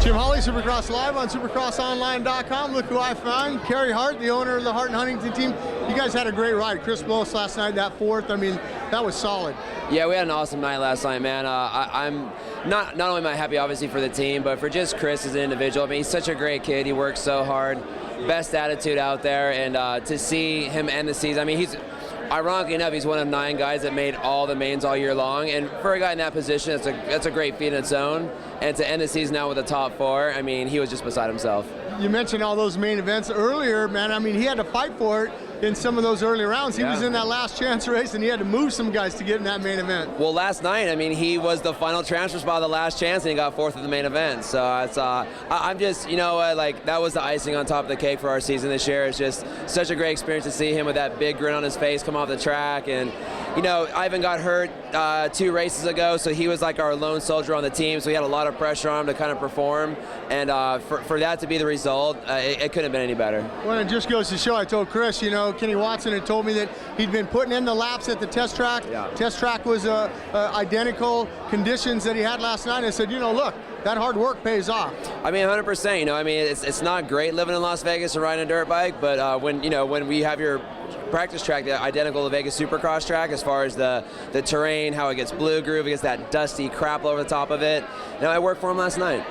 Jim Holley, Supercross Live on supercrossonline.com. Look who I found, Carey Hart, the owner of the Hart and Huntington team. You guys had a great ride. Chris Blows last night, that fourth, I mean, that was solid. Yeah, we had an awesome night last night, man. I'm not only am I happy, obviously, for the team, but for just Chris as an individual. I mean, he's such a great kid. He works so hard. Best attitude out there, and to see him end the season, I mean, he's, ironically enough, he's one of 9 guys that made all the mains all year long, and for a guy in that position, that's a great feat in its own. And to end the season now with the top 4, I mean, he was just beside himself. You mentioned all those main events earlier, man. I mean, he had to fight for it in some of those early rounds. He was in that last chance race, and he had to move some guys to get in that main event. Well, last night, I mean, he was the final transfer spot of the last chance, and he got 4th in the main event. So it's, I'm just, you know, like, that was the icing on top of the cake for our season this year. It's just such a great experience to see him with that big grin on his face come off the track. And, you know, Ivan got hurt 2 races ago, so he was like our lone soldier on the team, so we had a lot of pressure on him to kind of perform. And for that to be the result, it couldn't have been any better. Well, it just goes to show, I told Chris, you know, Kenny Watson had told me that he'd been putting in the laps at the test track. Yeah. Test track was identical conditions that he had last night. I said, you know, look, that hard work pays off. I mean, 100%. You know, I mean, it's not great living in Las Vegas and riding a dirt bike, but when we have your practice track identical to Vegas Supercross track as far as the terrain, how it gets blue groove, it gets that dusty crap over the top of it. You know, I worked for him last night.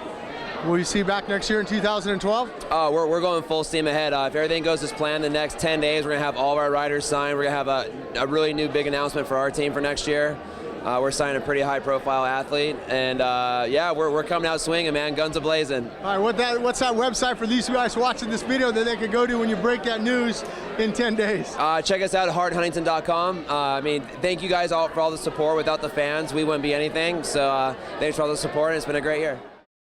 Will you see back next year in 2012? We're going full steam ahead. If everything goes as planned, the next 10 days we're going to have all of our riders signed. We're going to have a really new big announcement for our team for next year. We're signing a pretty high-profile athlete, and yeah, we're coming out swinging, man, guns a-blazing. All right, what's that website for these guys watching this video that they could go to when you break that news in 10 days? Check us out at hearthuntington.com. I mean, thank you guys all for all the support. Without the fans, we wouldn't be anything, so thanks for all the support, and it's been a great year.